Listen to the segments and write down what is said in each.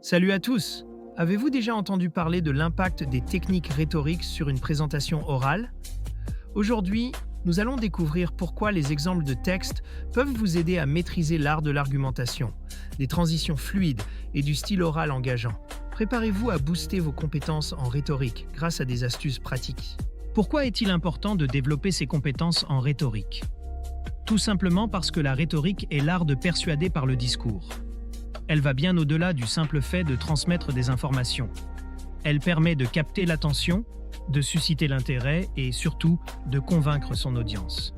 Salut à tous! Avez-vous déjà entendu parler de l'impact des techniques rhétoriques sur une présentation orale? Aujourd'hui, nous allons découvrir pourquoi les exemples de texte peuvent vous aider à maîtriser l'art de l'argumentation, des transitions fluides et du style oral engageant. Préparez-vous à booster vos compétences en rhétorique grâce à des astuces pratiques. Pourquoi est-il important de développer ces compétences en rhétorique? Tout simplement parce que la rhétorique est l'art de persuader par le discours. Elle va bien au-delà du simple fait de transmettre des informations. Elle permet de capter l'attention, de susciter l'intérêt et surtout de convaincre son audience.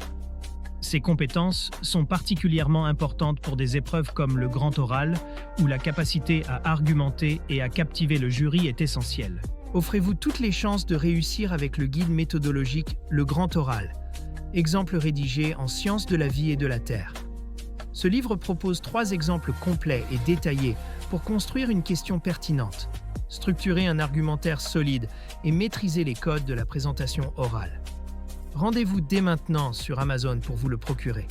Ces compétences sont particulièrement importantes pour des épreuves comme le grand oral, où la capacité à argumenter et à captiver le jury est essentielle. Offrez-vous toutes les chances de réussir avec le guide méthodologique Le Grand Oral, exemple rédigé en Sciences de la vie et de la terre. Ce livre propose 3 exemples complets et détaillés pour construire une question pertinente, structurer un argumentaire solide et maîtriser les codes de la présentation orale. Rendez-vous dès maintenant sur Amazon pour vous le procurer.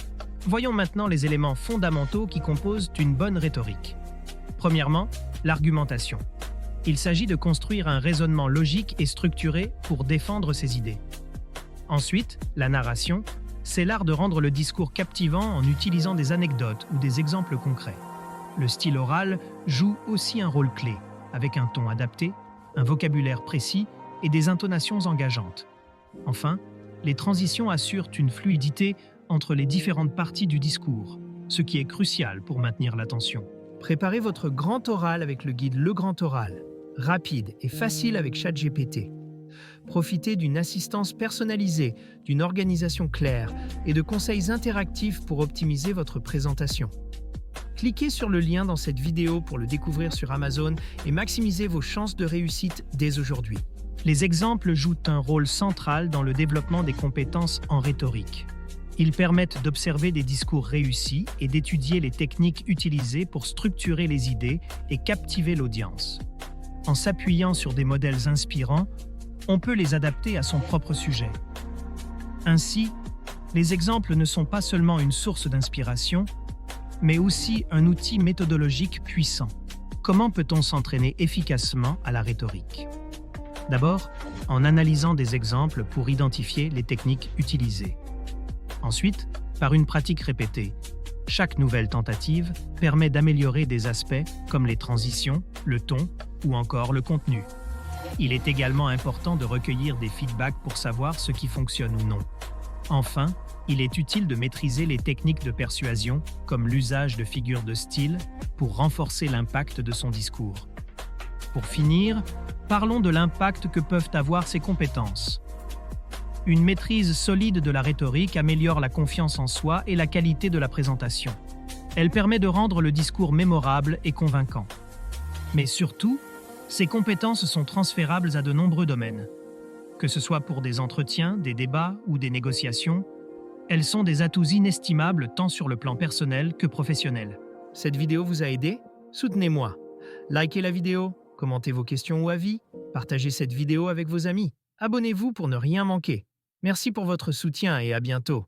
Voyons maintenant les éléments fondamentaux qui composent une bonne rhétorique. Premièrement, l'argumentation. Il s'agit de construire un raisonnement logique et structuré pour défendre ses idées. Ensuite, la narration. C'est l'art de rendre le discours captivant en utilisant des anecdotes ou des exemples concrets. Le style oral joue aussi un rôle clé, avec un ton adapté, un vocabulaire précis et des intonations engageantes. Enfin, les transitions assurent une fluidité entre les différentes parties du discours, ce qui est crucial pour maintenir l'attention. Préparez votre grand oral avec le guide Le Grand Oral, rapide et facile avec ChatGPT. Profitez d'une assistance personnalisée, d'une organisation claire et de conseils interactifs pour optimiser votre présentation. Cliquez sur le lien dans cette vidéo pour le découvrir sur Amazon et maximisez vos chances de réussite dès aujourd'hui. Les exemples jouent un rôle central dans le développement des compétences en rhétorique. Ils permettent d'observer des discours réussis et d'étudier les techniques utilisées pour structurer les idées et captiver l'audience. En s'appuyant sur des modèles inspirants, on peut les adapter à son propre sujet. Ainsi, les exemples ne sont pas seulement une source d'inspiration, mais aussi un outil méthodologique puissant. Comment peut-on s'entraîner efficacement à la rhétorique? D'abord, en analysant des exemples pour identifier les techniques utilisées. Ensuite, par une pratique répétée. Chaque nouvelle tentative permet d'améliorer des aspects comme les transitions, le ton ou encore le contenu. Il est également important de recueillir des feedbacks pour savoir ce qui fonctionne ou non. Enfin, il est utile de maîtriser les techniques de persuasion, comme l'usage de figures de style, pour renforcer l'impact de son discours. Pour finir, parlons de l'impact que peuvent avoir ces compétences. Une maîtrise solide de la rhétorique améliore la confiance en soi et la qualité de la présentation. Elle permet de rendre le discours mémorable et convaincant. Mais surtout, ces compétences sont transférables à de nombreux domaines. Que ce soit pour des entretiens, des débats ou des négociations, elles sont des atouts inestimables tant sur le plan personnel que professionnel. Cette vidéo vous a aidé? Soutenez-moi. Likez la vidéo, commentez vos questions ou avis, partagez cette vidéo avec vos amis. Abonnez-vous pour ne rien manquer. Merci pour votre soutien et à bientôt.